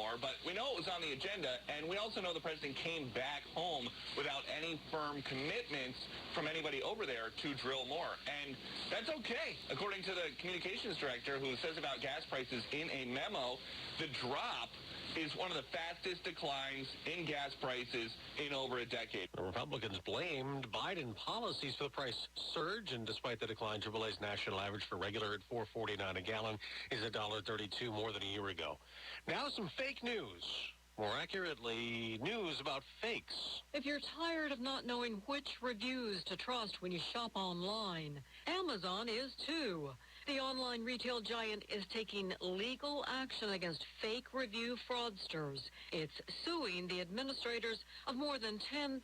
more, but we know it was on the agenda, and we also know the president came back home without any firm commitments from anybody over there to drill more. And that's okay, according to the communications director, who says about gas prices in a memo, the drop is one of the fastest declines in gas prices in over a decade. The Republicans blamed Biden policies for the price surge, and despite the decline, AAA's national average for regular at $4.49 a gallon is $1.32 more than a year ago. Now some fake news. More accurately, news about fakes. If you're tired of not knowing which reviews to trust when you shop online, Amazon is too. The online retail giant is taking legal action against fake review fraudsters. It's suing the administrators of more than 10,000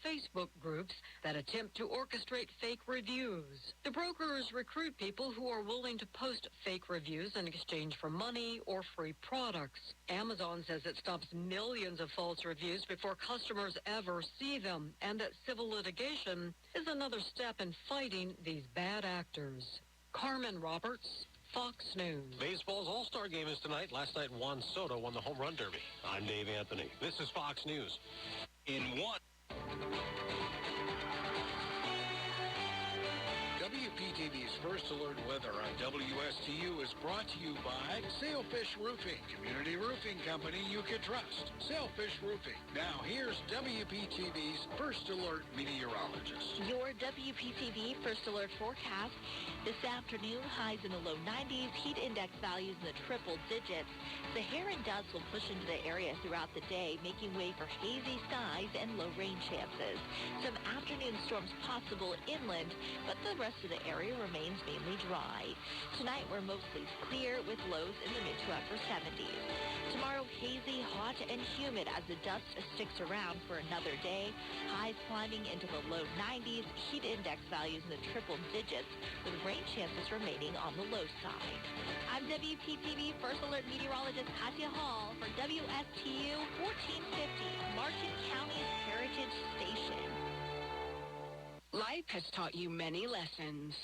Facebook groups that attempt to orchestrate fake reviews. The brokers recruit people who are willing to post fake reviews in exchange for money or free products. Amazon says it stops millions of false reviews before customers ever see them, and that civil litigation is another step in fighting these bad actors. Carmen Roberts, Fox News. Baseball's All-Star Game is tonight. Last night, Juan Soto won the Home Run Derby. I'm Dave Anthony. This is Fox News. In one. WPTV's First Alert Weather on WSTU is brought to you by Sailfish Roofing, community roofing company you can trust. Sailfish Roofing. Now here's WPTV's First Alert meteorologist. Your WPTV First Alert forecast. This afternoon, highs in the low 90s, heat index values in the triple digits. Sahara and dust will push into the area throughout the day, making way for hazy skies and low rain chances. Some afternoon storms possible inland, but the rest of the area remains mainly dry. Tonight, we're mostly clear with lows in the mid to upper 70s. Tomorrow, hazy, hot, and humid as the dust sticks around for another day. Highs climbing into the low 90s, heat index values in the triple digits, with rain chances remaining on the low side. I'm WPTV First Alert meteorologist Katya Hall for WSTU 1450, Martin County's Heritage Station. Life has taught you many lessons.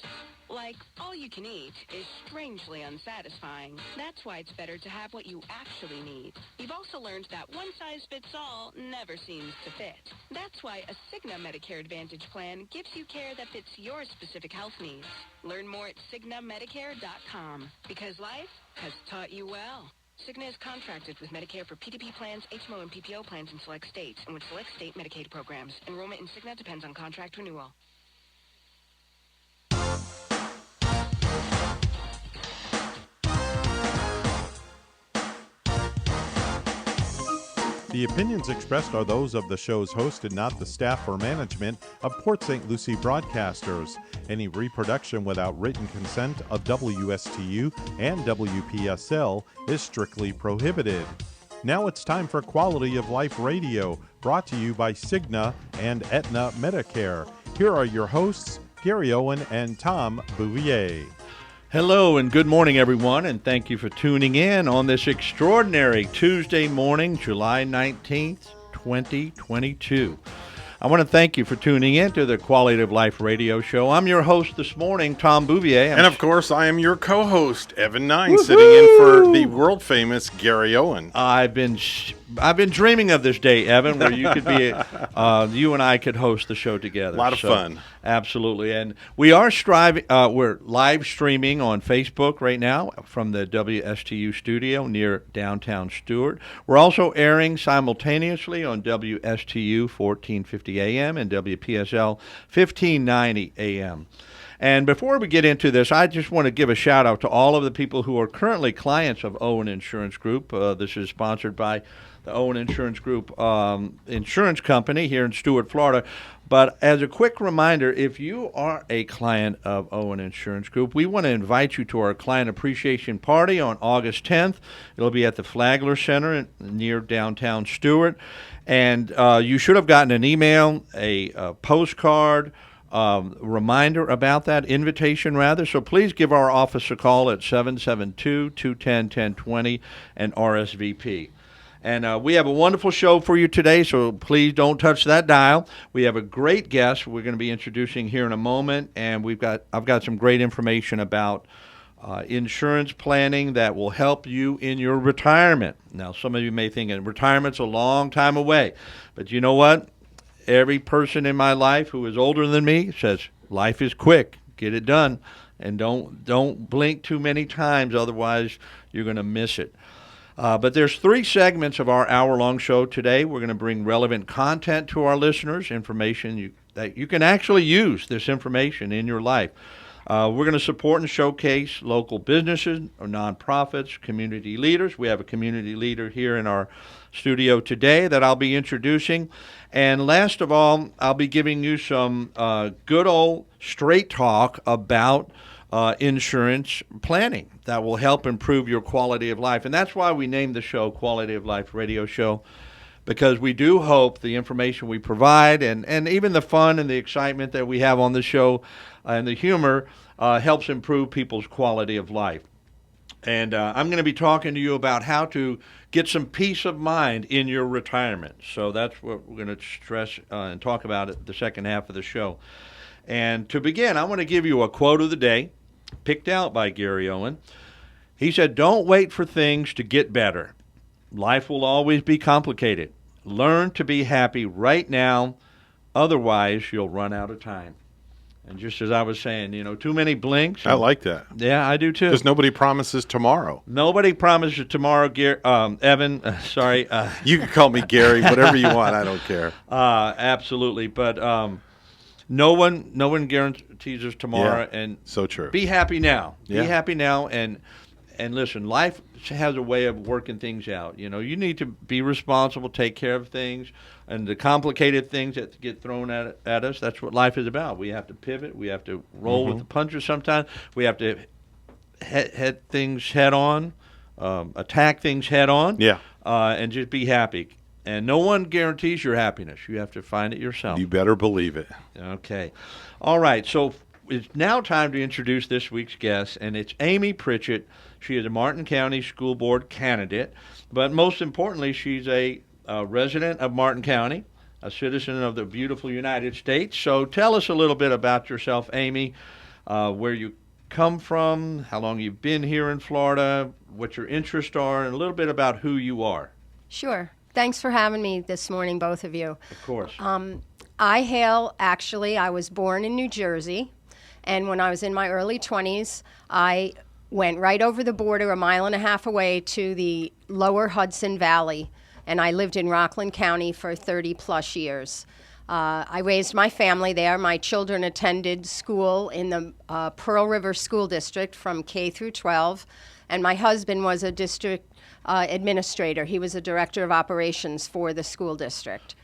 Like, all you can eat is strangely unsatisfying. That's why it's better to have what you actually need. You've also learned that one size fits all never seems to fit. That's why a Cigna Medicare Advantage plan gives you care that fits your specific health needs. Learn more at CignaMedicare.com, because life has taught you well. Cigna is contracted with Medicare for PDP plans, HMO, and PPO plans in select states, and with select state Medicaid programs. Enrollment in Cigna depends on contract renewal. The opinions expressed are those of the show's host and not the staff or management of Port St. Lucie Broadcasters. Any reproduction without written consent of WSTU and WPSL is strictly prohibited. Now it's time for Quality of Life Radio, brought to you by Cigna and Aetna Medicare. Here are your hosts, Gary Owen and Tom Bouvier. Hello and good morning, everyone, and thank you for tuning in on this extraordinary Tuesday morning, July 19th, 2022. I want to thank you for tuning in to the Quality of Life radio show. I'm your host this morning, Tom Bouvier. And of course, I am your co-host, Evan Nine, sitting in for the world-famous Gary Owen. I've been dreaming of this day, Evan, where you could be, you and I could host the show together. A lot of fun. Absolutely. And we are we're live streaming on Facebook right now from the WSTU studio near downtown Stuart. We're also airing simultaneously on WSTU 1450 AM and WPSL 1590 AM. And before we get into this, I just want to give a shout out to all of the people who are currently clients of Owen Insurance Group. This is sponsored by the Owen Insurance Group insurance company here in Stuart, Florida. But as a quick reminder, if you are a client of Owen Insurance Group, we want to invite you to our Client Appreciation Party on August 10th. It'll be at the Flagler Center near downtown Stuart. And you should have gotten an email, a postcard, reminder about that, invitation rather. So please give our office a call at 772-210-1020 and RSVP. And we have a wonderful show for you today, so please don't touch that dial. We have a great guest we're going to be introducing here in a moment, and I've got some great information about insurance planning that will help you in your retirement. Now, some of you may think retirement's a long time away, but you know what? Every person in my life who is older than me says life is quick. Get it done, and don't blink too many times, otherwise you're going to miss it. But there's 3 segments of our hour-long show today. We're going to bring relevant content to our listeners, information that you can actually use this information in your life. We're going to support and showcase local businesses, or nonprofits, community leaders. We have a community leader here in our studio today that I'll be introducing. And last of all, I'll be giving you some good old straight talk about insurance planning that will help improve your quality of life. And that's why we named the show Quality of Life Radio Show, because we do hope the information we provide and even the fun and the excitement that we have on the show and the humor helps improve people's quality of life. And I'm going to be talking to you about how to get some peace of mind in your retirement. So that's what we're going to stress and talk about at the second half of the show. And to begin, I want to give you a quote of the day picked out by Gary Owen. He said, "Don't wait for things to get better. Life will always be complicated. Learn to be happy right now, otherwise you'll run out of time." And just as I was saying, too many blinks. I like that. Yeah, I do too. Because nobody promises tomorrow. Nobody promises tomorrow, Evan. Sorry. You can call me Gary, whatever you want. I don't care. Absolutely. But no one guarantees us tomorrow. Yeah, and so true. Be happy now. Yeah. Be happy now. And listen, life has a way of working things out. You need to be responsible, take care of things, and the complicated things that get thrown at us, that's what life is about. We have to pivot. We have to roll with the punches sometimes. We have to head things head on, attack things head on, and just be happy. And no one guarantees your happiness. You have to find it yourself. You better believe it. Okay. All right. So it's now time to introduce this week's guest, and it's Amy Pritchett. She is a Martin County School Board candidate, but most importantly, she's a resident of Martin County, a citizen of the beautiful United States. So tell us a little bit about yourself, Amy, where you come from, how long you've been here in Florida, what your interests are, and a little bit about who you are. Sure. Thanks for having me this morning, both of you. Of course. I was born in New Jersey, and when I was in my early 20s, I went right over the border a mile and a half away to the lower Hudson Valley, and I lived in Rockland County for 30-plus years. I raised my family there. My children attended school in the Pearl River School District from K through 12, and my husband was a district administrator. He was a director of operations for the school district,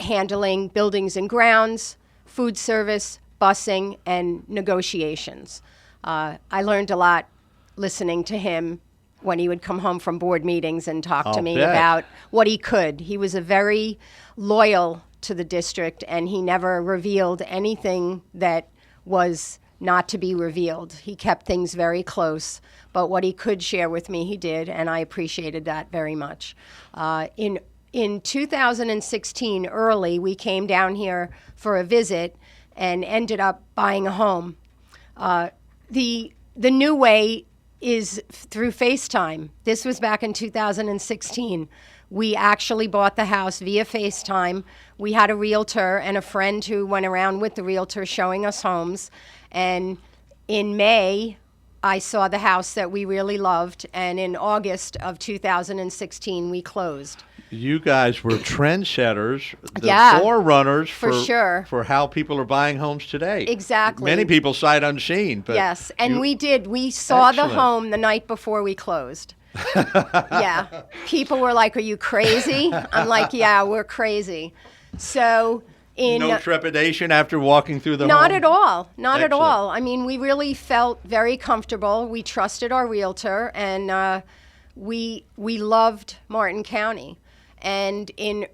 handling buildings and grounds, food service, busing, and negotiations. I learned a lot listening to him when he would come home from board meetings and talk to me about what he could. He was a very loyal to the district, and he never revealed anything that was not to be revealed. He kept things very close, but what he could share with me, he did, and I appreciated that very much. In 2016, early, we came down here for a visit and ended up buying a home. The new way is through FaceTime. This was back in 2016. We actually bought the house via FaceTime. We had a realtor and a friend who went around with the realtor showing us homes. And in May, I saw the house that we really loved. And in August of 2016, we closed. You guys were trendsetters, the forerunners for how people are buying homes today. Exactly. Many people sight unseen. But yes, and we did. We saw the home the night before we closed. Yeah. People were like, "Are you crazy?" I'm like, "Yeah, we're crazy." So no trepidation after walking through the home? Not at all. Not at all. I mean, we really felt very comfortable. We trusted our realtor, and we loved Martin County. And in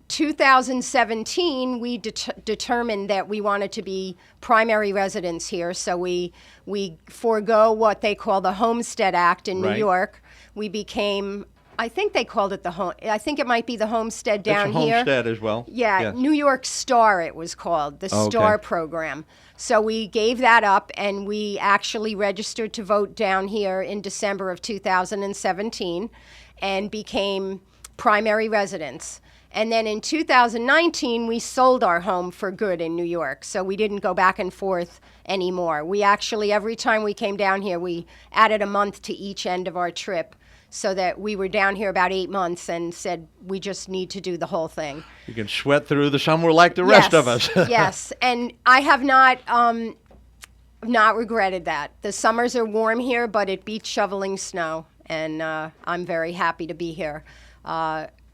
2017, we determined that we wanted to be primary residents here, so we forego what they call the Homestead Act in New York. We became I think they called it the home. I think it might be the Homestead down it's a here. homestead as well. Yeah, Yes. New York Star it was called, the Okay. Star program. So we gave that up, and we actually registered to vote down here in December of 2017 and became primary residents. And then in 2019, we sold our home for good in New York, so we didn't go back and forth anymore. We actually, every time we came down here, we added a month to each end of our trip, so that we were down here about 8 months and said, we just need to do the whole thing. You can sweat through the summer like the rest of us. Yes, and I have not regretted that. The summers are warm here, but it beats shoveling snow, and I'm very happy to be here.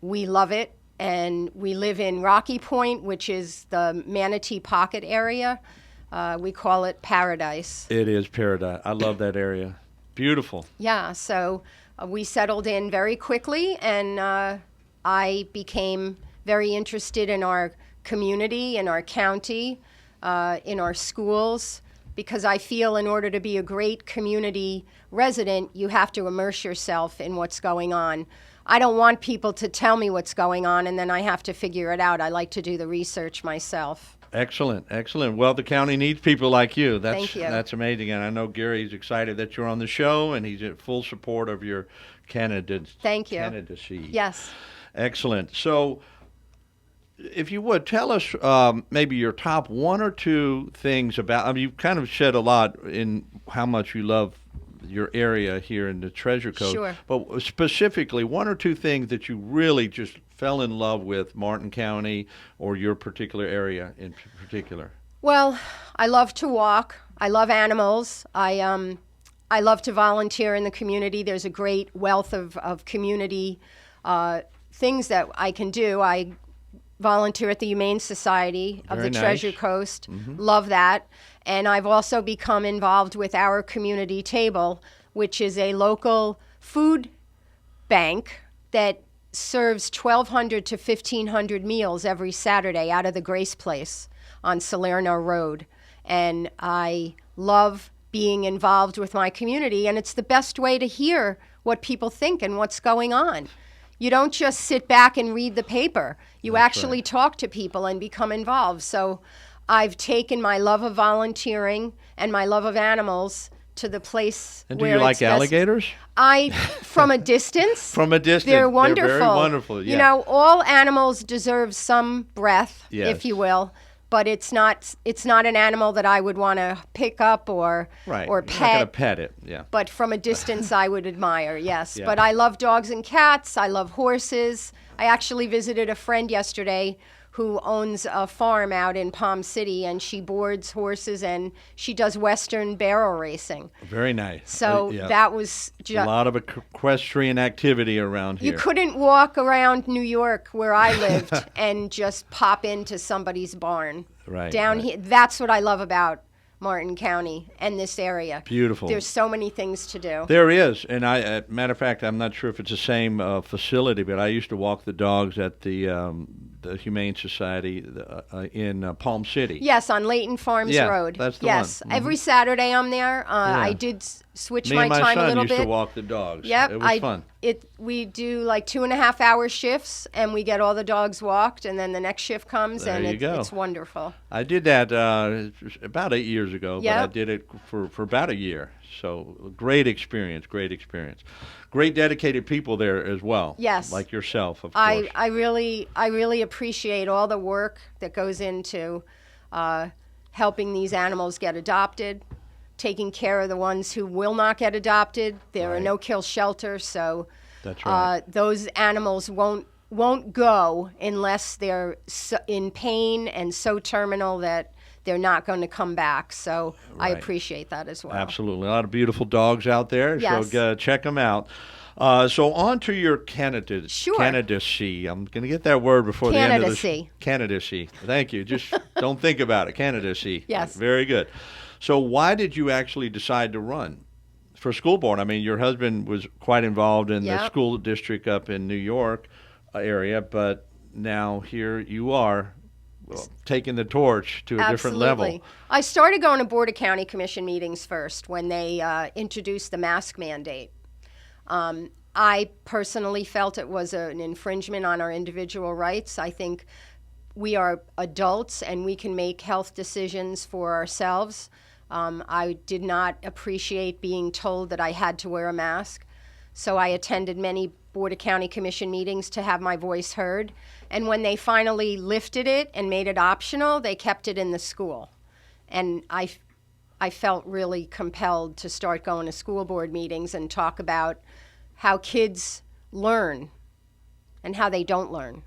We love it, and we live in Rocky Point, which is the Manatee Pocket area. We call it paradise. It is paradise. I love that area. Beautiful. Yeah, so we settled in very quickly, and I became very interested in our community, in our county, in our schools, because I feel in order to be a great community resident, you have to immerse yourself in what's going on. I don't want people to tell me what's going on, and then I have to figure it out. I like to do the research myself. Excellent, excellent. Well, the county needs people like you. Thank you. That's amazing. And I know Gary's excited that you're on the show, and he's in full support of your Thank you. candidacy. Yes. Excellent. So, if you would, tell us maybe your top one or two things about, I mean, you've kind of said a lot in how much you love your area here in the Treasure Coast. Sure. But specifically, one or two things that you really just fell in love with Martin County or your particular area in particular. Well, I love to walk. I love animals. I love to volunteer in the community. There's a great wealth of community things that I can do. I volunteer at the Humane Society of Very the nice. Treasure Coast. Love that. And I've also become involved with our community table, which is a local food bank that serves 1,200 to 1,500 meals every Saturday out of the Grace Place on Salerno Road. And I love being involved with my community, and it's the best way to hear what people think and what's going on. You don't just sit back and read the paper. You actually talk to people and become involved. So I've taken my love of volunteering and my love of animals to the place And do where you like it's best. alligators? From a distance. From a distance. They're wonderful. They're very wonderful, yeah. You know, all animals deserve some breath, Yes. if you will, but it's not an animal that I would want to pick up or Right. or You're not going to pet. pet it, yeah. But from a distance, I would admire, yes. Yeah. But I love dogs and cats. I love horses. I actually visited a friend yesterday who owns a farm out in Palm City, and she boards horses, and she does Western barrel racing. Very nice. So Yeah. that was A just... lot of equestrian activity around here. You couldn't walk around New York where I lived and just pop into somebody's barn. Right, Down right. here, that's what I love about Martin County and this area. Beautiful. There's so many things to do. There is, and matter of fact, I'm not sure if it's the same facility, but I used to walk the dogs at the Humane Society in Palm City. Yes, on Layton Farms Yeah, Road. that's the yes, one. Mhm. every Saturday I'm there. I did switch Me my and my time a son little used bit. to walk the dogs. Yep, It was fun. We do like 2.5-hour shifts, and we get all the dogs walked, and then the next shift comes, There and you go. it's wonderful. I did that about 8 years ago, Yep. but I did it for about a year. So great experience, great experience. Great dedicated people there as well. Yes. Like yourself, of course. I really appreciate all the work that goes into helping these animals get adopted, taking care of the ones who will not get adopted. There are Right. no-kill shelters, so That's right. those animals won't go unless they're in pain and so terminal that they're not going to come back. So I Right. appreciate that as well. Absolutely. A lot of beautiful dogs out there, Yes. so check them out. So on to your Sure. candidacy. I'm going to get that word before the end of Candidacy. Candidacy. Thank you. Just don't think about it. Candidacy. Yes. Very good. So why did you actually decide to run for school board? I mean, your husband was quite involved in the Yep. school district up in New York area, but now here you are taking the torch to a different level. Absolutely. I started going to Board of County Commission meetings first when they introduced the mask mandate. I personally felt it was an infringement on our individual rights. I think we are adults and we can make health decisions for ourselves. I did not appreciate being told that I had to wear a mask, so I attended many Board of County Commission meetings to have my voice heard. And when they finally lifted it and made it optional, they kept it in the school. And I felt really compelled to start going to school board meetings and talk about how kids learn and how they don't learn.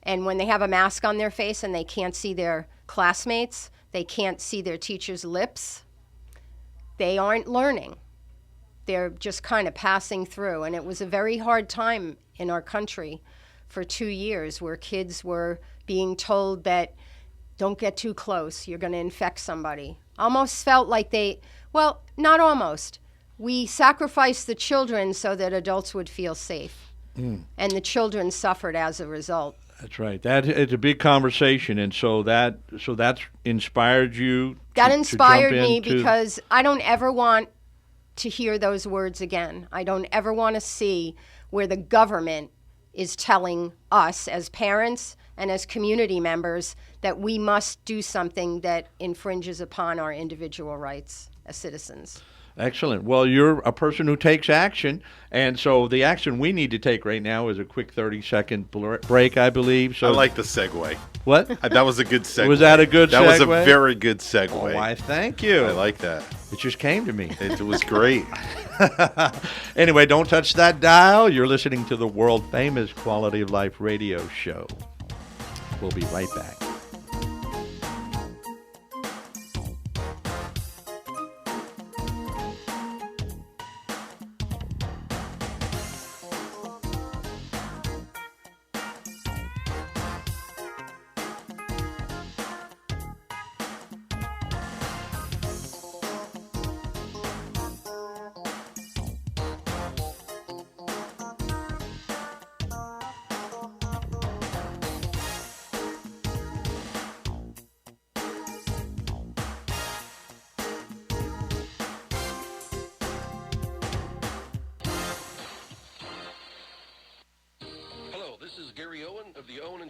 And when they have a mask on their face and they can't see their classmates, they can't see their teacher's lips, they aren't learning. They're just kind of passing through. And it was a very hard time in our country for 2 years where kids were being told that don't get too close, you're going to infect somebody. Almost felt like well, not almost. We sacrificed the children so that adults would feel safe. And the children suffered as a result. That's right. It's a big conversation, and so that's inspired you. That inspired me because I don't ever want to hear those words again. I don't ever want to see where the government is telling us as parents and as community members that we must do something that infringes upon our individual rights as citizens. Excellent. Well, you're a person who takes action, and so the action we need to take right now is a quick 30-second break, I believe. So I like the segue. What? That was a good segue. Was that a good segue? That was a very good segue. Oh, why, thank you. I like that. It just came to me. It was great. Anyway, don't touch that dial. You're listening to the world-famous Quality of Life radio show. We'll be right back.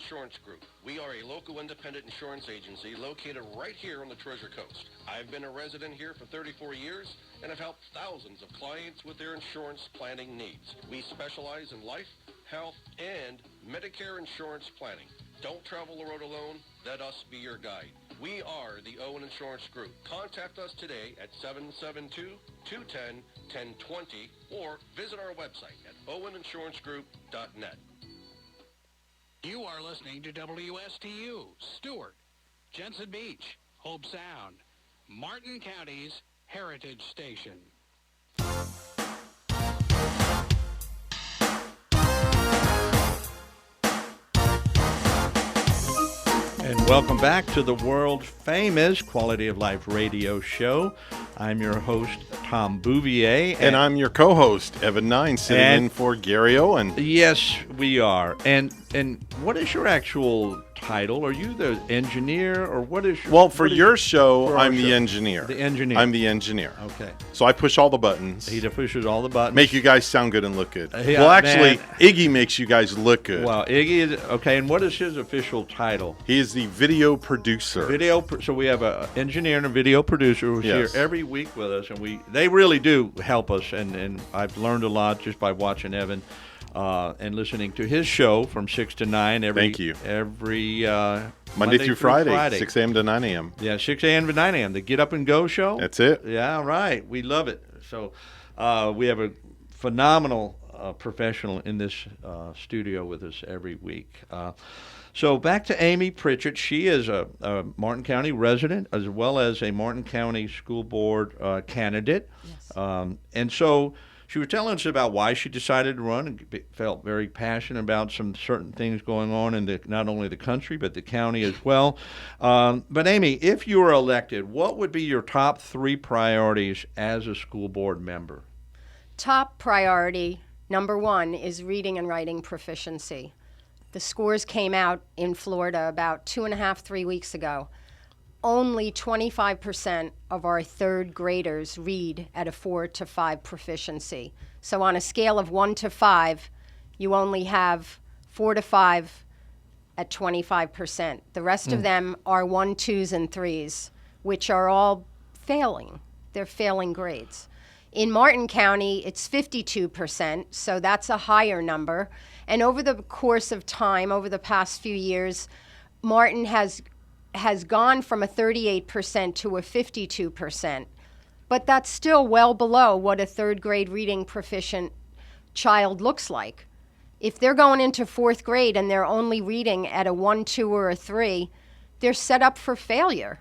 Insurance Group. We are a local independent insurance agency located right here on the Treasure Coast. I've been a resident here for 34 years and have helped thousands of clients with their insurance planning needs. We specialize in life, health, and Medicare insurance planning. Don't travel the road alone. Let us be your guide. We are the Owen Insurance Group. Contact us today at 772-210-1020 or visit our website at oweninsurancegroup.net. You are listening to WSTU, Stewart, Jensen Beach, Hope Sound, Martin County's Heritage Station. And welcome back to the world-famous Quality of Life radio show. I'm your host, Tom Bouvier. And I'm your co-host, Evan Nine, sitting in for Gary Owen. Yes, we are. And what is your actual title? Are you the engineer, or what is your... Well, for your show, I'm the engineer. The engineer. I'm the engineer. Okay. So I push all the buttons. He pushes all the buttons. Make you guys sound good and look good. Yeah, well, actually, man. Iggy makes you guys look good. Well, Iggy is... Okay, and what is his official title? He is the video producer. So we have an engineer and a video producer who's here every week with us, and they really do help us, and I've learned a lot just by watching Evan and listening to his show from 6 to 9 every Monday through Friday, 6 a.m. to 9 a.m. Yeah, 6 a.m. to 9 a.m. The Get Up and Go show. That's it. Yeah, right. We love it. So we have a phenomenal professional in this studio with us every week. So back to Amy Pritchett. She is a Martin County resident as well as a Martin County School Board candidate. Yes. And so she was telling us about why she decided to run and felt very passionate about some certain things going on in not only the country but the county as well. But Amy, if you were elected, what would be your top 3 priorities as a school board member? Top priority, number 1, is reading and writing proficiency. The scores came out in Florida about 2.5, 3 weeks ago. only 25% of our third graders read at a 4 to 5 proficiency. So on a scale of 1 to 5, you only have 4 to 5 at 25%. The rest of them are 1, 2s, and 3s, which are all failing. They're failing grades. In Martin County, it's 52%, so that's a higher number. And over the course of time, over the past few years, Martin has gone from a 38% to a 52%. But that's still well below what a third grade reading proficient child looks like. If they're going into fourth grade and they're only reading at a 1, 2, or a 3, they're set up for failure.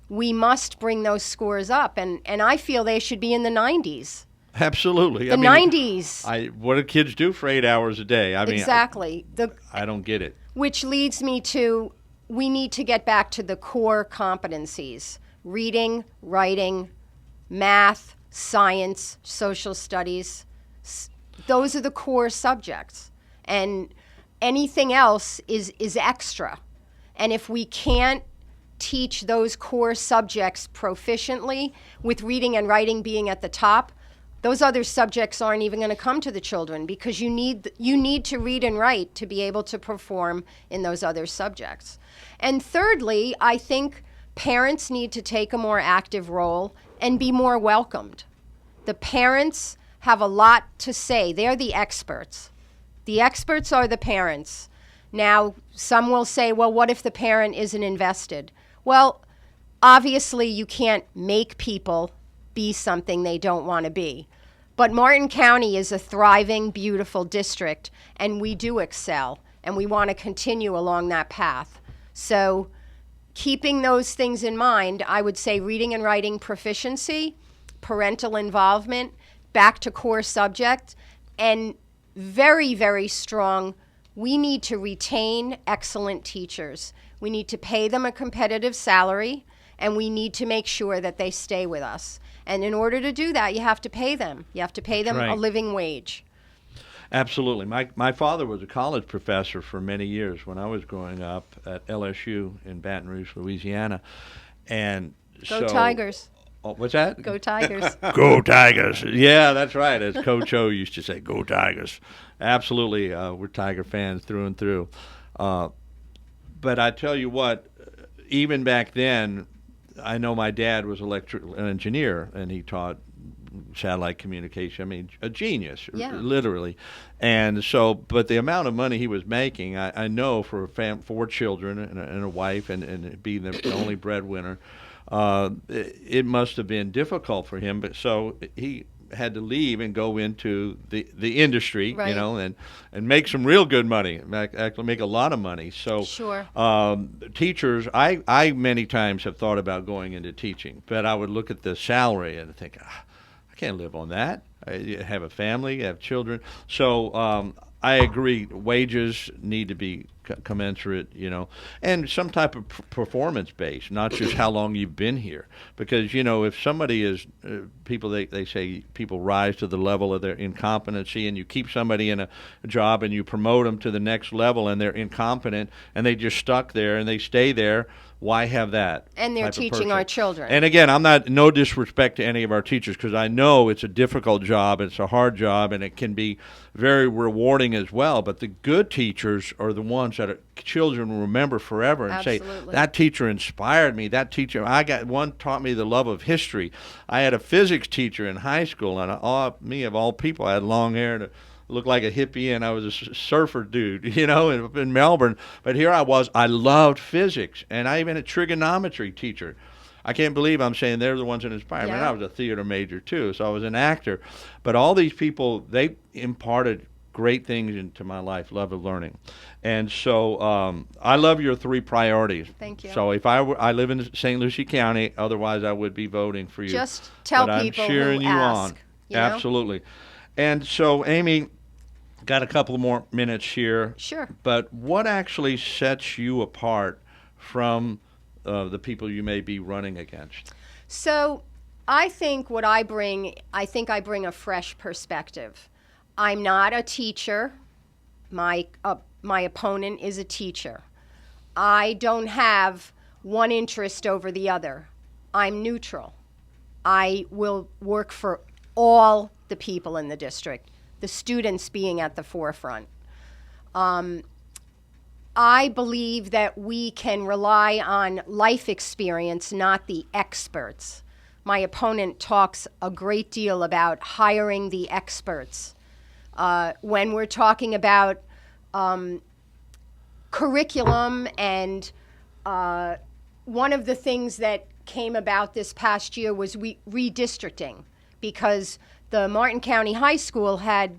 We must bring those scores up, and I feel they should be in the 90s. Absolutely. The 90s. What do kids do for 8 hours a day? Exactly. I don't get it. Which leads me to, we need to get back to the core competencies: reading, writing, math, science, social studies. Those are the core subjects. And anything else is extra. And if we can't teach those core subjects proficiently, with reading and writing being at the top, those other subjects aren't even going to come to the children, because you need to read and write to be able to perform in those other subjects. And thirdly, I think parents need to take a more active role and be more welcomed. The parents have a lot to say. They're the experts. The experts are the parents. Now, some will say, well, what if the parent isn't invested? Well, obviously you can't make people be something they don't want to be. But Martin County is a thriving, beautiful district, and we do excel, and we want to continue along that path. So keeping those things in mind, I would say reading and writing proficiency, parental involvement, back to core subject, and very, very strong, we need to retain excellent teachers. We need to pay them a competitive salary, and we need to make sure that they stay with us. And in order to do that, you have to pay them. You have to pay them a living wage. Absolutely. My father was a college professor for many years when I was growing up at LSU in Baton Rouge, Louisiana. And Go Tigers. Oh, what's that? Go Tigers. Go Tigers. Yeah, that's right. As Coach O used to say, go Tigers. Absolutely. We're Tiger fans through and through. But I tell you what, even back then, I know my dad was an electrical engineer, and he taught satellite communication. I mean, a genius, literally. And so, but the amount of money he was making, I know for 4 children and a wife, and being the only breadwinner, it must have been difficult for him. But so he had to leave and go into the industry, right, and make some real good money, actually make a lot of money. So sure. Teachers, I many times have thought about going into teaching, but I would look at the salary and think, I can't live on that. I have a family, I have children. So I agree, wages need to be commensurate, and some type of performance base, not just how long you've been here. Because, if somebody is, they say people rise to the level of their incompetency, and you keep somebody in a job and you promote them to the next level and they're incompetent and they just stuck there and they stay there, why have that? And they're teaching our children. And again, no disrespect to any of our teachers, because I know it's a difficult job, it's a hard job, and it can be very rewarding as well. But the good teachers are the ones that children will remember forever and Absolutely. say, that teacher inspired me. That teacher, one taught me the love of history. I had a physics teacher in high school, and me of all people, I had long hair and looked like a hippie, and I was a surfer dude, in Melbourne. But here I was. I loved physics, and I even had a trigonometry teacher. I can't believe I'm saying they're the ones that inspired me. And I was a theater major too, so I was an actor. But all these people, they imparted great things into my life, love of learning. And so I love your 3 priorities. Thank you. So if I live in St. Lucie County, otherwise I would be voting for you. Just tell but people I'm cheering who you ask, on. Absolutely. And so, Amy, got a couple more minutes here. Sure. But what actually sets you apart from the people you may be running against? So I think I bring a fresh perspective. I'm not a teacher. My opponent is a teacher. I don't have one interest over the other. I'm neutral. I will work for all the people in the district, the students being at the forefront. I believe that we can rely on life experience, not the experts. My opponent talks a great deal about hiring the experts. When we're talking about curriculum and one of the things that came about this past year was redistricting, because the Martin County High School had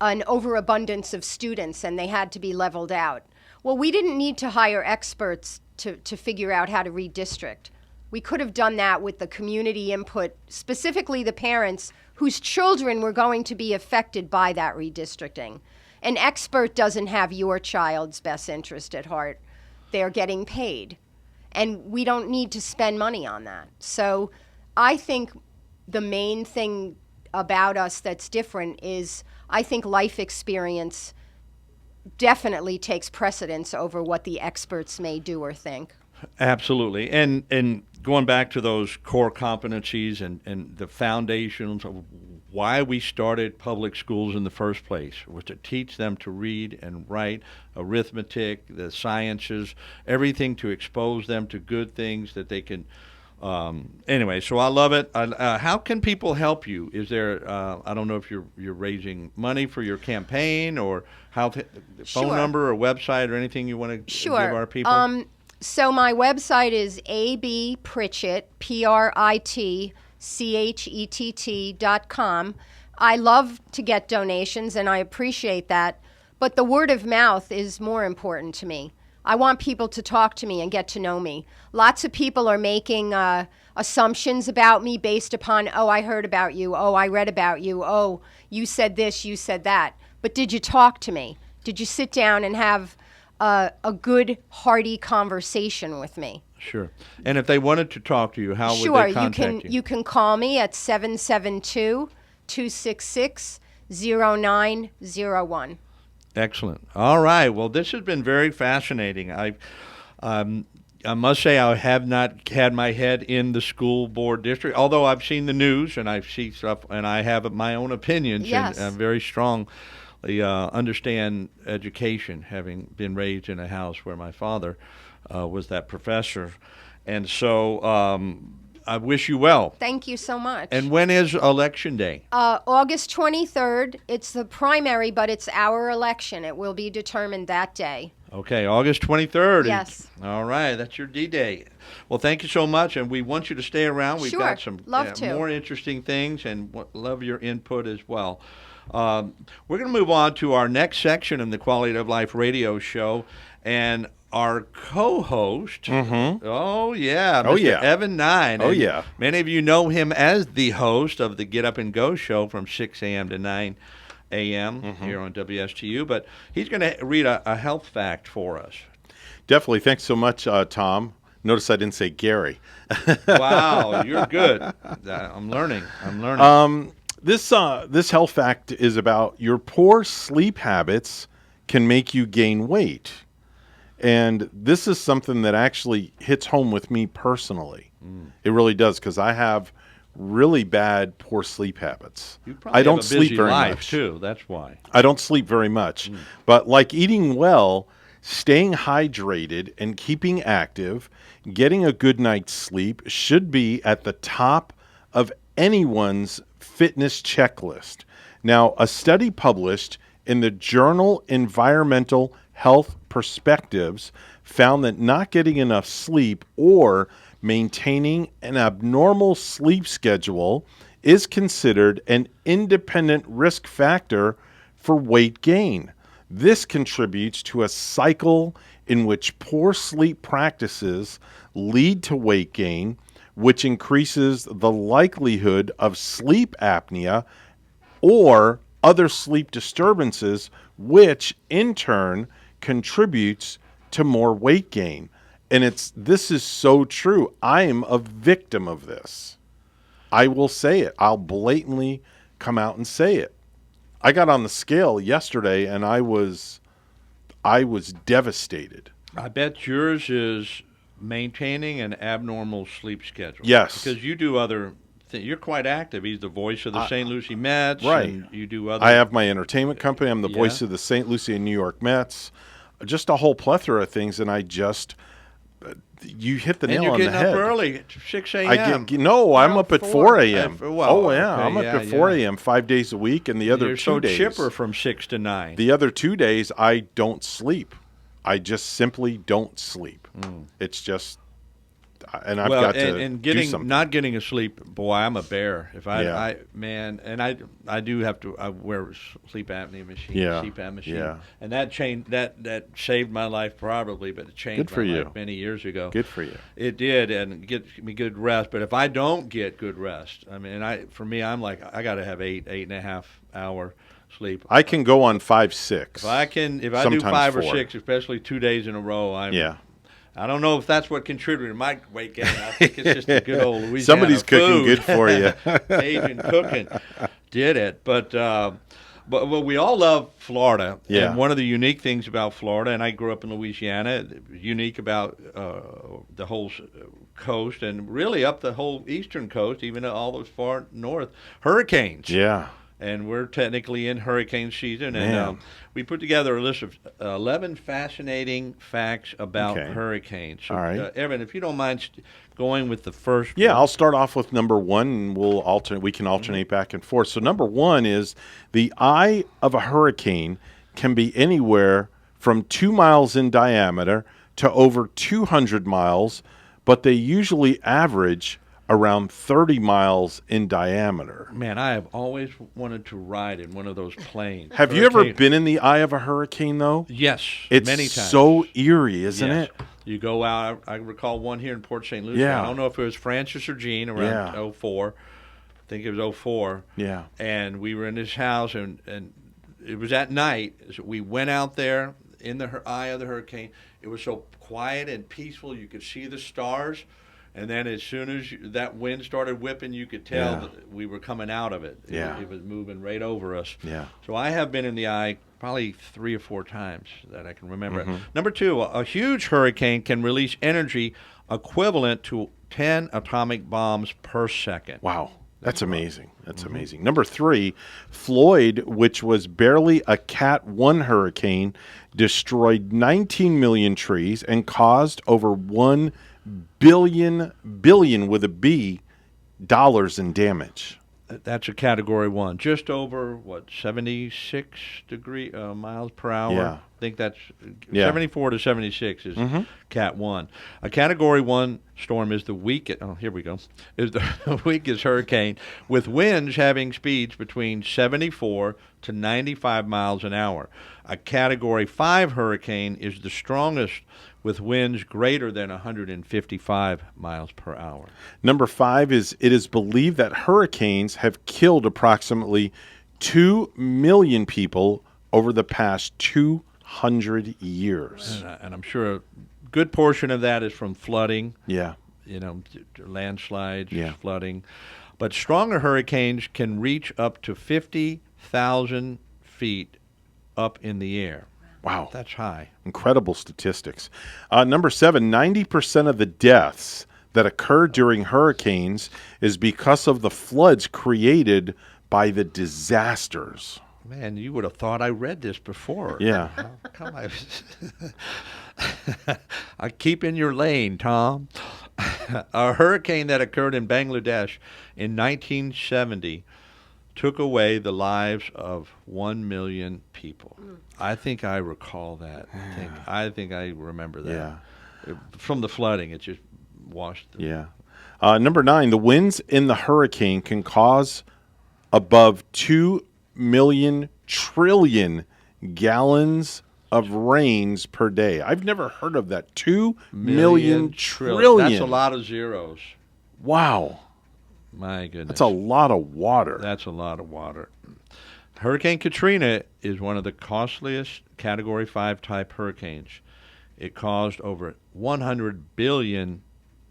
an overabundance of students and they had to be leveled out. Well, we didn't need to hire experts to figure out how to redistrict. We could have done that with the community input, specifically the parents whose children were going to be affected by that redistricting. An expert doesn't have your child's best interest at heart. They're getting paid. And we don't need to spend money on that. So I think the main thing about us that's different is I think life experience definitely takes precedence over what the experts may do or think. Absolutely. And going back to those core competencies and the foundations of why we started public schools in the first place was to teach them to read and write, arithmetic, the sciences, everything to expose them to good things that they can. Anyway, so I love it. How can people help you? Is there? I don't know if you're raising money for your campaign or how phone number or website or anything you want to give our people. So my website is abpritchett, PRITCHETT.com. I love to get donations, and I appreciate that, but the word of mouth is more important to me. I want people to talk to me and get to know me. Lots of people are making assumptions about me based upon, oh, I heard about you, oh, I read about you, oh, you said this, you said that. But did you talk to me? Did you sit down and have a good, hearty conversation with me? Sure. And if they wanted to talk to you, how would they contact you? You can call me at 772-266-0901. Excellent. All right. Well, this has been very fascinating. I must say I have not had my head in the school board district, although I've seen the news and I see stuff and I have my own opinions. Yes. And I'm very strong. Understand education, having been raised in a house where my father was that professor. And so I wish you well. Thank you so much. And when is Election Day? August 23rd. It's the primary, but it's our election. It will be determined that day. Okay, August 23rd. Yes. All right, that's your D-Day. Well, thank you so much, and we want you to stay around. We've got some more interesting things, and love your input as well. We're going to move on to our next section in the Quality of Life radio show, and our co-host, Mr. Evan Nine. Oh, yeah. Many of you know him as the host of the Get Up and Go show from 6 a.m. to 9 a.m. Here on WSTU, but he's going to read a health fact for us. Definitely. Thanks so much, Tom. Notice I didn't say Gary. Wow, you're good. I'm learning. This health fact is about your poor sleep habits can make you gain weight. And this is something that actually hits home with me personally. It really does, because I have really bad poor sleep habits. I don't sleep very much too. That's why. I don't sleep very much. But like eating well, staying hydrated and keeping active, getting a good night's sleep should be at the top of anyone's fitness checklist. Now, a study published in the journal Environmental Health Perspectives found that not getting enough sleep or maintaining an abnormal sleep schedule is considered an independent risk factor for weight gain. This contributes to a cycle in which poor sleep practices lead to weight gain, which increases the likelihood of sleep apnea or other sleep disturbances, which in turn contributes to more weight gain. And this is so true. I am a victim of this. I will say it. I'll blatantly come out and say it. I got on the scale yesterday and I was devastated. I bet yours is maintaining an abnormal sleep schedule. Yes. Because you do other you're quite active. He's the voice of the St. Lucie Mets. Right. And you do other. I have my entertainment company. I'm the voice of the St. Lucie and New York Mets. Just a whole plethora of things, and I just you hit the nail on the head. And you're getting up early at 6 a.m. I'm up at 4 a.m. Well, I'm up at 4 a.m. 5 days a week, and the other you're 2 days. You're so chipper from 6 to 9. The other 2 days, I don't sleep. I just simply don't sleep. It's just, and I've got to do something. Not getting a sleep, boy, I'm a bear. If I do have to. I wear a sleep apnea machine, CPAP machine, and that saved my life probably, but it changed my life many years ago. Good for you. It did, and get me good rest. But if I don't get good rest, I mean, I'm like I got to have 8.5 hour sleep. I can go on 5-6. If I do 5 or 6, especially 2 days in a row, I don't know if that's what contributed to my weight gain. I think it's just a good old Louisiana Somebody's cooking food. good for you. Cajun cooking did it. But we all love Florida. Yeah. And one of the unique things about Florida, and I grew up in Louisiana, unique about the whole coast and really up the whole eastern coast, even all those far north, hurricanes. Yeah. And we're technically in hurricane season. And we put together a list of 11 fascinating facts about hurricanes. So, all right. Evan, if you don't mind going with the first one. I'll start off with number 1, and we can alternate back and forth. So number 1 is the eye of a hurricane can be anywhere from 2 miles in diameter to over 200 miles, but they usually average around 30 miles in diameter. Man, I have always wanted to ride in one of those planes. Have you ever been in the eye of a hurricane, though? Yes, it's many times. So eerie, isn't it? You go out. I recall one here in Port St. Lucie. I don't know if it was Francis or Jean around 04. I think it was 04. Yeah. And we were in his house, and it was at night. So we went out there in the eye of the hurricane. It was so quiet and peaceful. You could see the stars. And then as soon as that wind started whipping, you could tell that we were coming out of it. It was moving right over us. Yeah. So I have been in the eye probably 3 or 4 times that I can remember. Number 2, a huge hurricane can release energy equivalent to 10 atomic bombs per second. Wow. That's amazing. That's amazing. Number 3, Floyd, which was barely a Cat 1 hurricane, destroyed 19 million trees and caused over $1 billion with a B dollars in damage. That's a Category 1, just over 76 miles per hour. Yeah. I think that's 74 to 76 is Cat 1. A Category 1 storm is the weakest. Oh, here we go. Is the weakest hurricane with winds having speeds between 74 to 95 miles an hour. A Category 5 hurricane is the strongest with winds greater than 155 miles per hour. Number 5 is it is believed that hurricanes have killed approximately 2 million people over the past 200 years. And I'm sure a good portion of that is from flooding. Yeah. Landslides, flooding. But stronger hurricanes can reach up to 50,000 feet up in the air. Wow. That's high. Incredible statistics. Number 7, 90% of the deaths that occur during hurricanes is because of the floods created by the disasters. Man, you would have thought I read this before. Yeah. How come I keep in your lane, Tom. A hurricane that occurred in Bangladesh in 1970 took away the lives of 1 million people. I think I recall that. I think I remember that. Yeah. From the flooding, it just washed. Number 9, the winds in the hurricane can cause above 2 million trillion gallons of rains per day. I've never heard of that. 2 million trillion. That's a lot of zeros. Wow. My goodness. That's a lot of water. That's a lot of water. Hurricane Katrina is one of the costliest Category 5 type hurricanes. It caused over $100 billion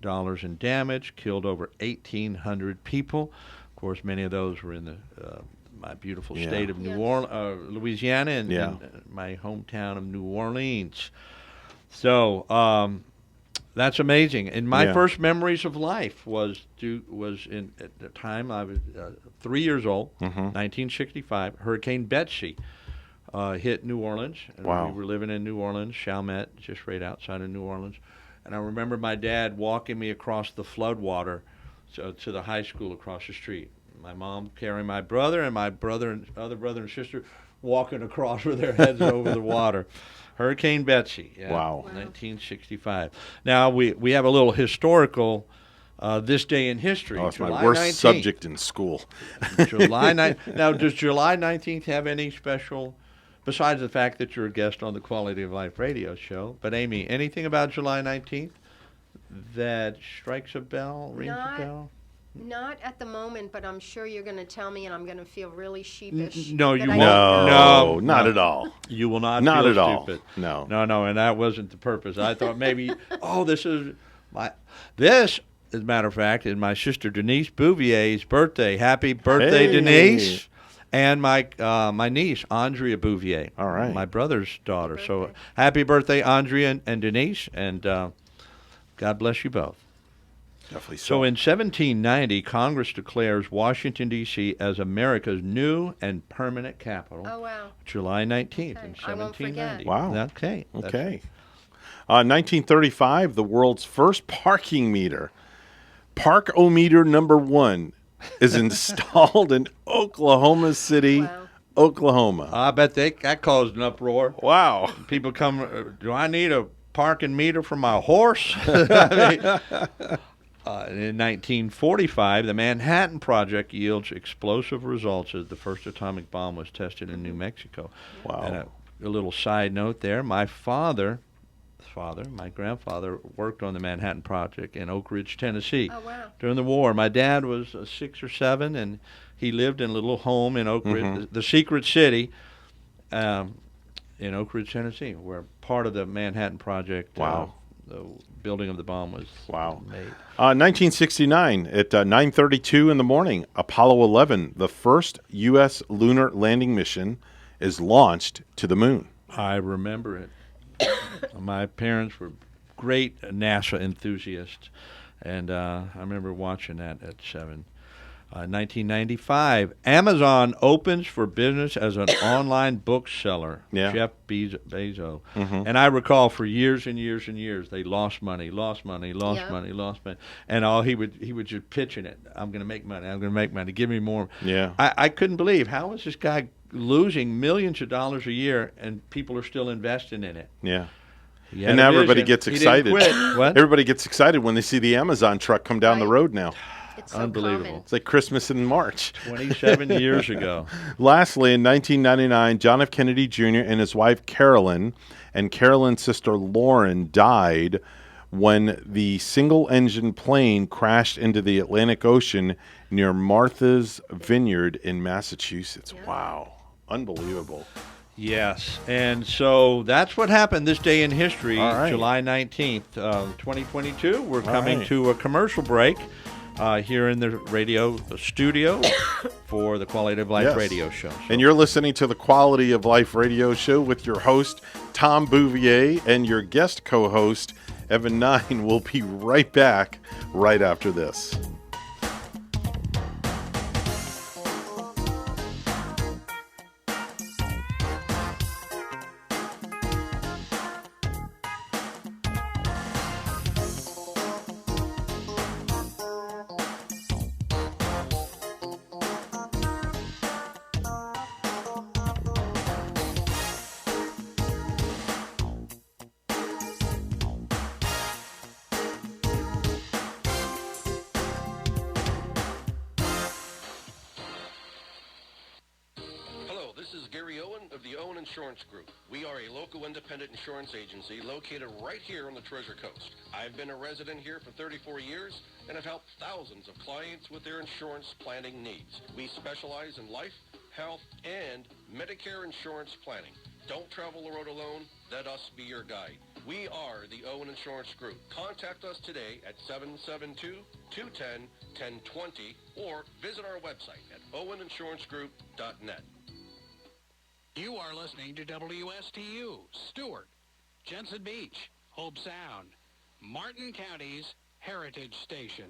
in damage, killed over 1,800 people. Of course, many of those were in the my beautiful state of Louisiana, and my hometown of New Orleans. So That's amazing. And my Yeah. first memories of life was at the time I was 3 years old, 1965. Hurricane Betsy hit New Orleans. And Wow. We were living in New Orleans, Chalmette, just right outside of New Orleans. And I remember my dad walking me across the floodwater to the high school across the street. My mom carrying my brother, and my other brother and sister walking across with their heads over the water. Hurricane Betsy. Yeah, Wow. 1965. Now, we have a little historical this day in history. Oh, it's July my worst 19th. subject in school. July 9th. Now, does July 19th have any special, besides the fact that you're a guest on the Quality of Life radio show? But, Amy, anything about July 19th that strikes a bell, rings a bell? Not at the moment, but I'm sure you're going to tell me, and I'm going to feel really sheepish. No, you that I won't. don't know. No, not at all. You will not Not feel at all. stupid. No. No, and that wasn't the purpose. I thought maybe, this, as a matter of fact, is my sister Denise Bouvier's birthday. Happy birthday, Hey. Denise. And my niece, Andrea Bouvier. All right. My brother's daughter. So happy birthday, Andrea and Denise, and God bless you both. Definitely So in 1790, Congress declares Washington, D.C. as America's new and permanent capital. Oh, wow. July 19th in Okay. I won't forget. 1790. Wow. Okay. Okay. 1935, the world's first parking meter, Park-O-Meter number 1, is installed in Oklahoma City, Wow. Oklahoma. I bet that caused an uproar. Wow. People come, do I need a parking meter for my horse? I mean, in 1945, the Manhattan Project yields explosive results as the first atomic bomb was tested in New Mexico. Wow. And a little side note there, my grandfather worked on the Manhattan Project in Oak Ridge, Tennessee. Oh, wow. During the war. My dad was 6 or 7, and he lived in a little home in Oak Ridge, the secret city in Oak Ridge, Tennessee, where part of the Manhattan Project, Wow. the building of the bomb was made. 1969, at 9:32 in the morning, Apollo 11, the first U.S. lunar landing mission, is launched to the moon. I remember it. My parents were great NASA enthusiasts, and I remember watching that at 7. 1995, Amazon opens for business as an online bookseller. Yeah. Jeff Bezos. And I recall for years and years and years they lost money, and all he would just pitching it. I'm going to make money. Give me more. Yeah. I couldn't believe how is this guy losing millions of dollars a year and people are still investing in it. Yeah. He had And a now everybody vision. gets He didn't excited. quit. What? Everybody gets excited when they see the Amazon truck come down the Right. road now. It's so Unbelievable. common. It's like Christmas in March. 27 years ago. Lastly, in 1999, John F. Kennedy Jr. and his wife Carolyn and Carolyn's sister Lauren died when the single-engine plane crashed into the Atlantic Ocean near Martha's Vineyard in Massachusetts. Wow. Unbelievable. Yes, and so that's what happened this day in history, All right. July 19th, 2022. We're All coming right. to a commercial break here in the radio studio for the Quality of Life Yes. radio show. And you're listening to the Quality of Life radio show with your host, Tom Bouvier, and your guest co-host, Evan Nine. We'll be right back right after this. Hello, this is Gary Owen of the Owen Insurance Group. We are a local independent insurance agency located right here on the Treasure Coast. I've been a resident here for 34 years and have helped thousands of clients with their insurance planning needs. We specialize in life, health, and Medicare insurance planning. Don't travel the road alone. Let us be your guide. We are the Owen Insurance Group. Contact us today at 772-210-1020 or visit our website at oweninsurancegroup.net. You are listening to WSTU, Stewart, Jensen Beach, Hope Sound, Martin County's Heritage Station.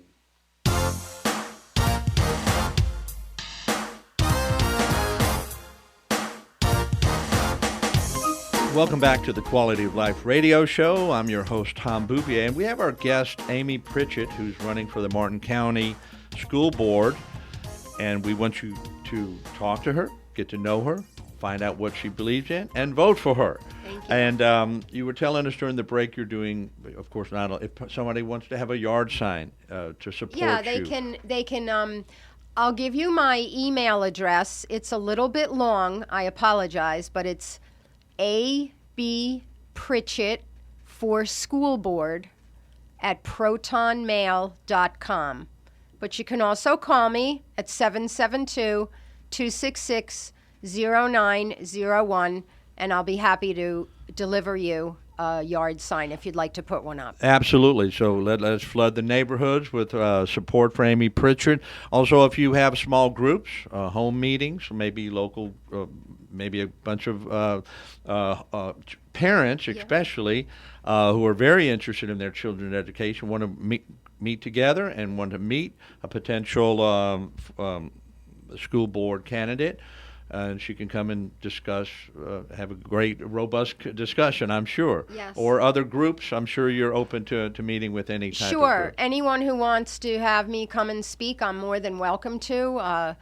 Welcome back to the Quality of Life radio show. I'm your host, Tom Bouvier, and we have our guest, Amy Pritchett, who's running for the Martin County School Board. And we want you to talk to her, get to know her, find out what she believes in, and vote for her. Thank you. And you were telling us during the break you're doing, of course, not if somebody wants to have a yard sign to support you. Yeah, they can. I'll give you my email address. It's a little bit long. I apologize, but it's A.B. Pritchett for School Board at protonmail.com. But you can also call me at 772-266-0901, and I'll be happy to deliver you a yard sign if you'd like to put one up. Absolutely. So let's flood the neighborhoods with support for Amy Pritchett. Also, if you have small groups, home meetings, maybe local, maybe a bunch of parents, especially, who are very interested in their children's education, want to meet together and want to meet a potential school board candidate. And she can come and discuss, have a great, robust discussion, I'm sure. Yes. Or other groups, I'm sure you're open to meeting with any type of Sure. group. Anyone who wants to have me come and speak, I'm more than welcome to.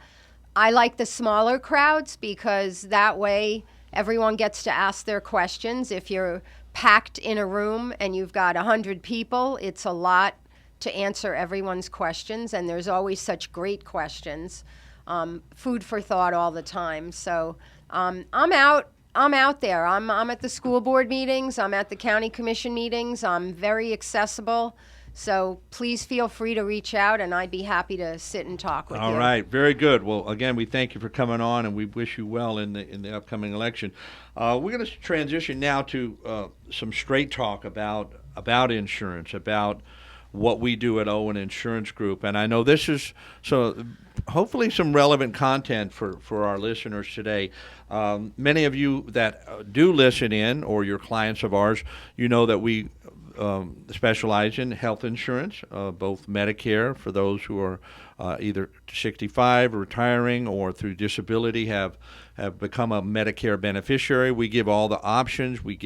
I like the smaller crowds because that way everyone gets to ask their questions. If you're packed in a room and you've got 100 people, it's a lot to answer everyone's questions, and there's always such great questions. Food for thought all the time. So I'm out there. I'm at the school board meetings. I'm at the county commission meetings. I'm very accessible. So please feel free to reach out, and I'd be happy to sit and talk with you. All right, very good. Well, again, we thank you for coming on, and we wish you well in the upcoming election. We're going to transition now to some straight talk about insurance, about what we do at Owen Insurance Group. And I know this is hopefully some relevant content for our listeners today. Many of you that do listen in, or you're clients of ours, you know that we specialize in health insurance, both Medicare for those who are either 65, retiring, or through disability have become a Medicare beneficiary. We give all the options. We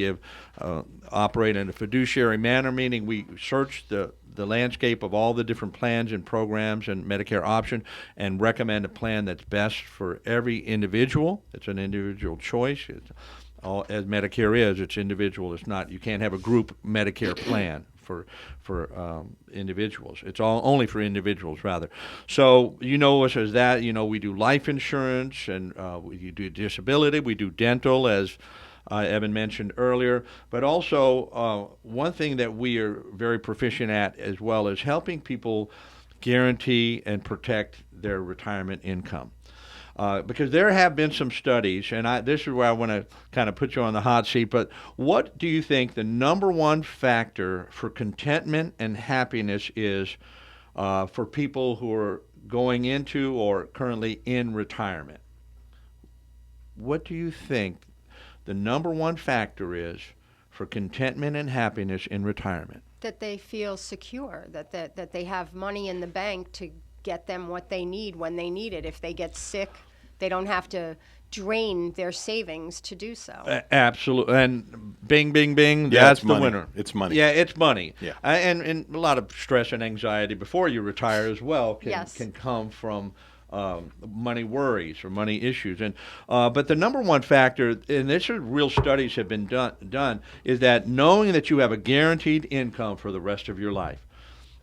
operate in a fiduciary manner, meaning we search the landscape of all the different plans and programs and Medicare option and recommend a plan that's best for every individual. It's an individual choice. It's all, as Medicare is, it's individual. It's not, you can't have a group Medicare plan for individuals. It's all only for individuals, rather. So you know us as that. You know, we do life insurance, and we do disability. We do dental, as Evan mentioned earlier. But also one thing that we are very proficient at as well is helping people guarantee and protect their retirement income. Because there have been some studies, and this is where I want to kind of put you on the hot seat, but what do you think the number one factor for contentment and happiness is for people who are going into or currently in retirement? What do you think the number one factor is for contentment and happiness in retirement? That they feel secure, that they have money in the bank to get them what they need when they need it. If they get sick, they don't have to drain their savings to do so. Absolutely. And bing, bing, bing, yeah, that's the money. Winner. It's money. Yeah, it's money. Yeah. And a lot of stress and anxiety before you retire as well can come from money worries or money issues. And but the number one factor, and this is real studies have been done, is that knowing that you have a guaranteed income for the rest of your life.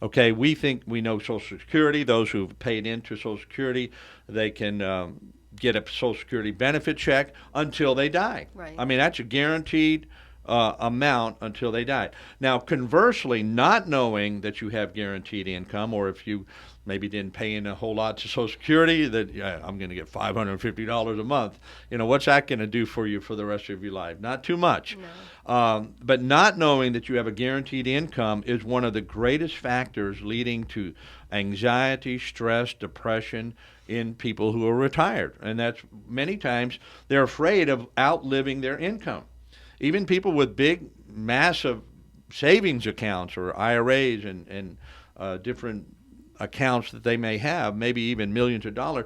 Okay, we know Social Security. Those who've paid into Social Security, they can get a Social Security benefit check until they die. Right. I mean, that's a guaranteed amount until they die. Now, conversely, not knowing that you have guaranteed income, or if you maybe didn't pay in a whole lot to Social Security, that I'm going to get $550 a month. You know, what's that going to do for you for the rest of your life? Not too much. No. But not knowing that you have a guaranteed income is one of the greatest factors leading to anxiety, stress, depression in people who are retired. And that's many times they're afraid of outliving their income. Even people with big, massive savings accounts or IRAs and different accounts that they may have, maybe even millions of dollars,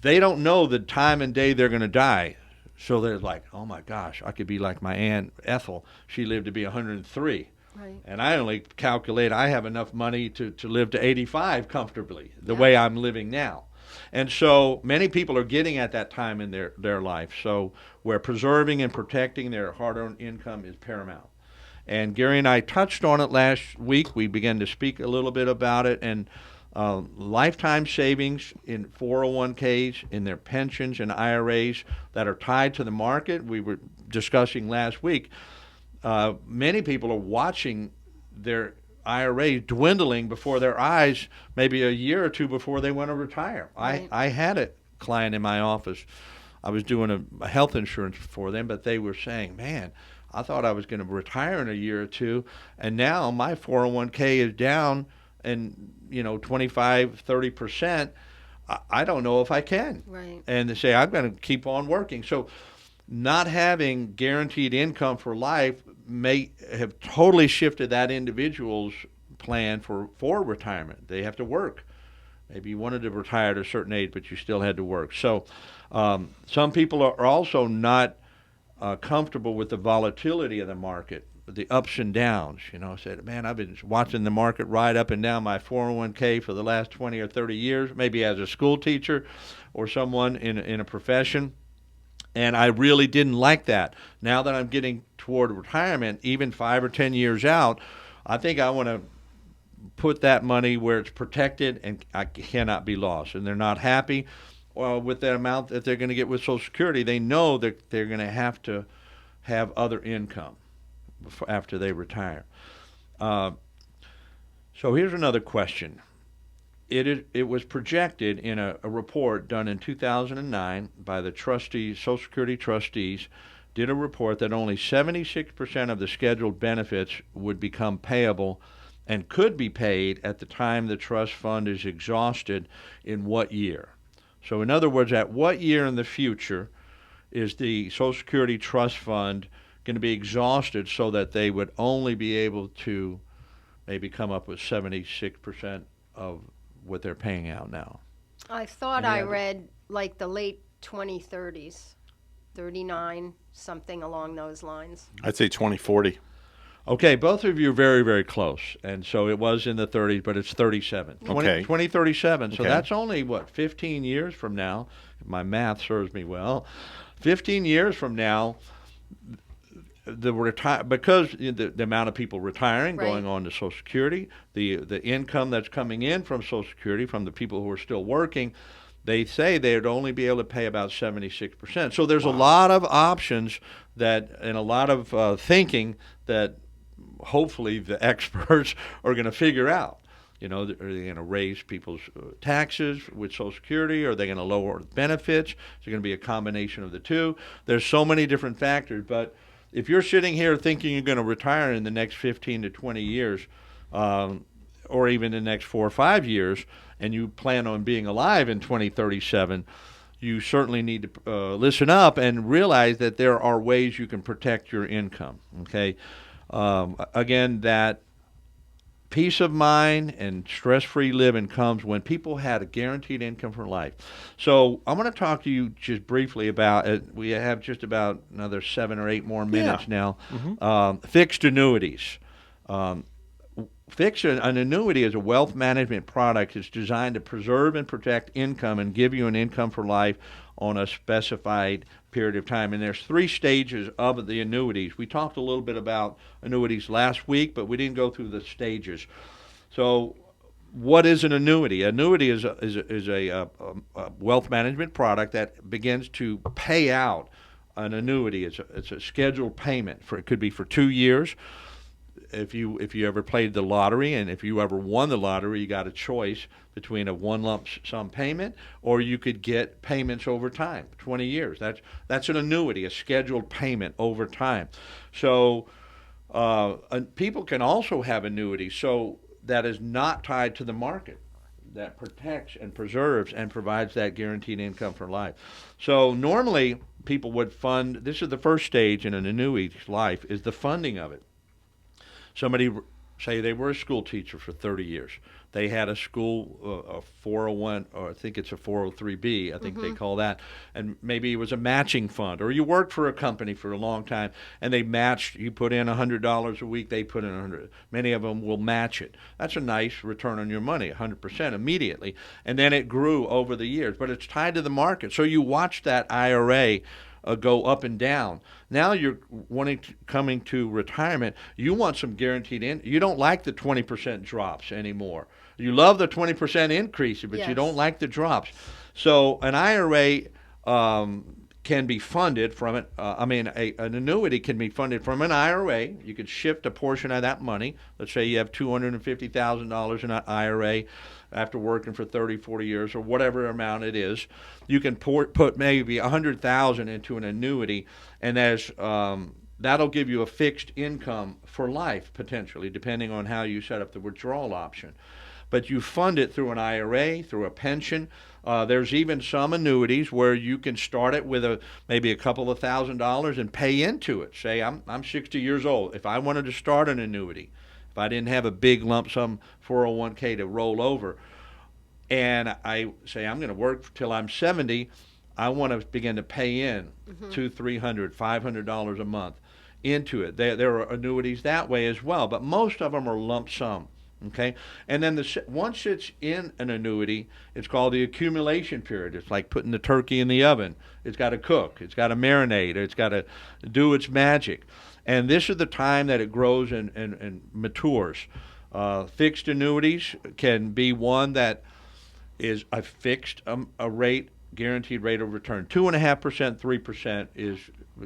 they don't know the time and day they're going to die. So they're like, oh my gosh, I could be like my Aunt Ethel. She lived to be 103. Right. And I only calculate I have enough money to live to 85 comfortably, the way I'm living now. And so many people are getting at that time in their life. So where preserving and protecting their hard-earned income is paramount. And Gary and I touched on it last week. We began to speak a little bit about it. And lifetime savings in 401ks, in their pensions and IRAs that are tied to the market, we were discussing last week, many people are watching their IRAs dwindling before their eyes, maybe a year or two before they want to retire. Right. I had a client in my office. I was doing a health insurance for them, but they were saying, man, I thought I was going to retire in a year or two, and now my 401k is down and 25, 30%. I don't know if I can. Right. And they say, I'm going to keep on working. So not having guaranteed income for life may have totally shifted that individual's plan for retirement. They have to work. Maybe you wanted to retire at a certain age, but you still had to work. So some people are also not comfortable with the volatility of the market, the ups and downs. Said, man, I've been watching the market ride up and down my 401k for the last 20 or 30 years, maybe as a school teacher or someone in a profession. And I really didn't like that. Now that I'm getting toward retirement, even 5 or 10 years out, I think I want to put that money where it's protected and I cannot be lost. And they're not happy with the amount that they're going to get with Social Security. They know that they're going to have other income after they retire. So here's another question. It was projected in a report done in 2009 by the Social Security trustees, did a report that only 76% of the scheduled benefits would become payable and could be paid at the time the trust fund is exhausted in what year. So in other words, at what year in the future is the Social Security trust fund going to be exhausted so that they would only be able to maybe come up with 76% of what they're paying out now? I thought I read like the late 2030s, 39, something along those lines. I'd say 2040. Okay, both of you are very, very close. And so it was in the 30s, but it's 37. Okay. 2037. So Okay. that's only, 15 years from now, if my math serves me well. 15 years from now, because the amount of people retiring, Right. going on to Social Security, the income that's coming in from Social Security from the people who are still working, they say they would only be able to pay about 76%. So there's a lot of options and a lot of thinking that hopefully the experts are going to figure out. Are they going to raise people's taxes with Social Security? Are they going to lower benefits? Is it going to be a combination of the two? There's so many different factors, but if you're sitting here thinking you're going to retire in the next 15 to 20 years, or even the next 4 or 5 years, and you plan on being alive in 2037, you certainly need to listen up and realize that there are ways you can protect your income. Okay, again, that peace of mind and stress-free living comes when people had a guaranteed income for life. So I'm going to talk to you just briefly about it. We have just about another 7 or 8 more minutes now. Fixed annuities. An annuity is a wealth management product. It's designed to preserve and protect income and give you an income for life on a specified period of time. And there's 3 stages of the annuities. We talked a little bit about annuities last week, but we didn't go through the stages. So what is an annuity? Annuity is a wealth management product that begins to pay out an annuity. It's a scheduled payment. It could be for 2 years. If you ever played the lottery, and if you ever won the lottery, you got a choice between a one lump sum payment, or you could get payments over time, 20 years. That's an annuity, a scheduled payment over time. So people can also have annuities, so that is not tied to the market, that protects and preserves and provides that guaranteed income for life. So normally people would fund, this is the first stage in an annuity's life, is the funding of it. Somebody, say they were a school teacher for 30 years. They had a school, a 401, or I think it's a 403B, I think they call that, and maybe it was a matching fund, or you worked for a company for a long time, and they matched, you put in $100 a week, they put in 100. Many of them will match it. That's a nice return on your money, 100% immediately, and then it grew over the years, but it's tied to the market. So you watch that IRA go up and down. Now you're coming to retirement. You want some guaranteed in. You don't like the 20% drops anymore. You love the 20% increase, but you don't like the drops. So an IRA can be funded from it. An annuity can be funded from an IRA. You could shift a portion of that money. Let's say you have $250,000 in an IRA after working for 30, 40 years, or whatever amount it is. You can put maybe $100,000 into an annuity, and that'll give you a fixed income for life, potentially, depending on how you set up the withdrawal option. But you fund it through an IRA, through a pension. There's even some annuities where you can start it with maybe a couple of $1,000s and pay into it. Say, I'm 60 years old. If I wanted to start an annuity, if I didn't have a big lump sum 401k to roll over, and I say I'm going to work till I'm 70, I want to begin to pay in $200, $300, $500 a month into it. There are annuities that way as well, but most of them are lump sum. Okay, and then once it's in an annuity, it's called the accumulation period. It's like putting the turkey in the oven. It's got to cook. It's got to marinate. It's got to do its magic. And this is the time that it grows and matures. Fixed annuities can be one that is a fixed a rate, guaranteed rate of return. 2.5%, 3%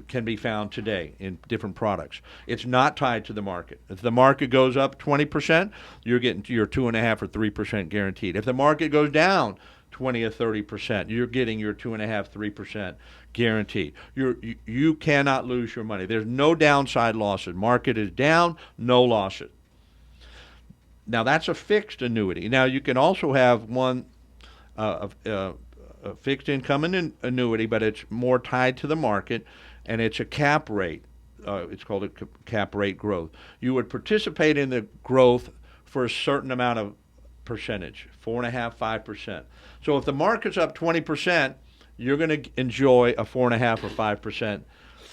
can be found today in different products. It's not tied to the market. If the market goes up 20%, you're getting your 2.5 or 3% guaranteed. If the market goes down 20 or 30%, you're getting your 2.5, 3% guaranteed. You cannot lose your money. There's no downside losses. Market is down, no losses. Now that's a fixed annuity. Now you can also have one a fixed income annuity, but it's more tied to the market, and it's a cap rate. It's called a cap rate growth. You would participate in the growth for a certain amount of percentage, 4.5%, 5%. So if the market's up 20%, you're going to enjoy a 4.5 or 5%.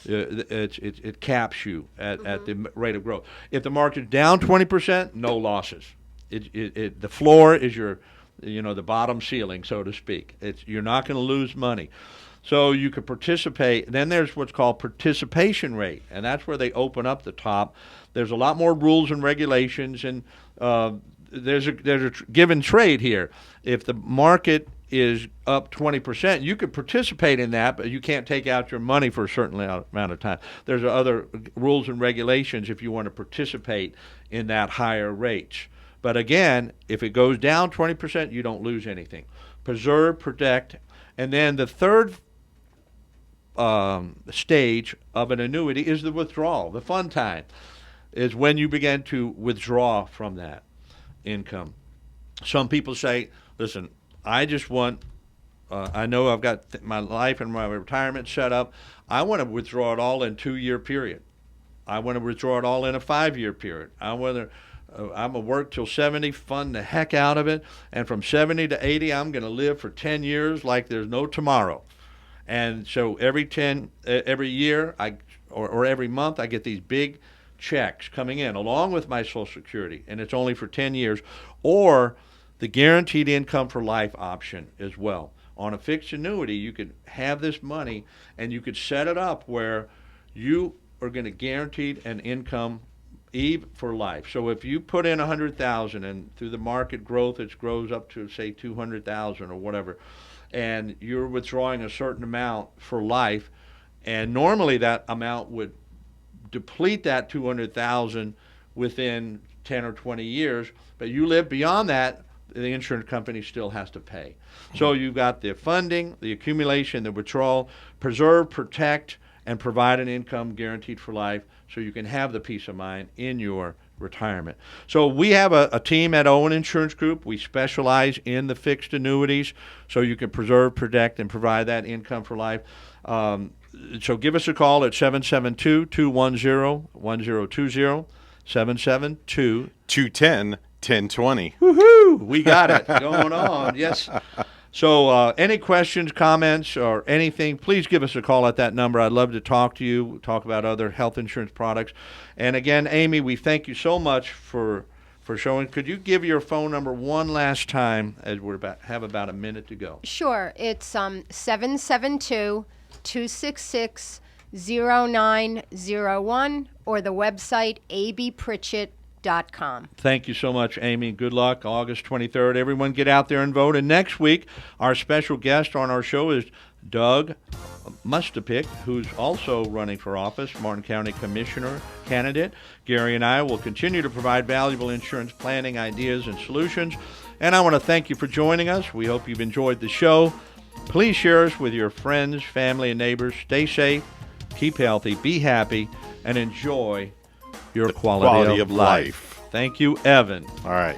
It caps you at the rate of growth. If the market's down 20%, no losses. The floor is the bottom ceiling, so to speak. You're not going to lose money. So you could participate. Then there's what's called participation rate, and that's where they open up the top. There's a lot more rules and regulations, and there's a give and trade here. If the market is up 20%, you could participate in that, but you can't take out your money for a certain amount of time. There's other rules and regulations if you want to participate in that higher rates. But again, if it goes down 20%, you don't lose anything. Preserve, protect, and then the third stage of an annuity is the withdrawal. The fun time is when you begin to withdraw from that income. Some people say, listen, I just want, I know I've got my life and my retirement set up. I want to withdraw it all in 2-year period. I want to withdraw it all in a 5-year period. I'm going to work till 70, fund the heck out of it, and from 70 to 80, I'm going to live for 10 years like there's no tomorrow. And so every year, or every month, I get these big checks coming in along with my Social Security, and it's only for 10 years, or the guaranteed income for life option as well. On a fixed annuity, you could have this money, and you could set it up where you are going to guarantee an income for life. So if you put in $100,000 and through the market growth it grows up to say $200,000 or whatever, and you're withdrawing a certain amount for life, and normally that amount would deplete that $200,000 within 10 or 20 years, but you live beyond that, the insurance company still has to pay. So you've got the funding, the accumulation, the withdrawal, preserve, protect, and provide an income guaranteed for life so you can have the peace of mind in your retirement. So we have a team at Owen Insurance Group. We specialize in the fixed annuities so you can preserve, protect, and provide that income for life. So give us a call at 772-210-1020, 772 210-1020. Woohoo! We got it going on. Yes. So any questions, comments, or anything, please give us a call at that number. I'd love to talk to you, talk about other health insurance products. And again, Amy, we thank you so much for showing. Could you give your phone number one last time as we have about a minute to go? Sure. It's 772-266-0901 or the website abpritchett.com. Thank you so much, Amy. Good luck, August 23rd. Everyone get out there and vote. And next week, our special guest on our show is Doug Mustapick, who's also running for office, Martin County Commissioner candidate. Gary and I will continue to provide valuable insurance planning ideas and solutions. And I want to thank you for joining us. We hope you've enjoyed the show. Please share us with your friends, family, and neighbors. Stay safe, keep healthy, be happy, and enjoy your quality of life. Thank you, Evan. All right.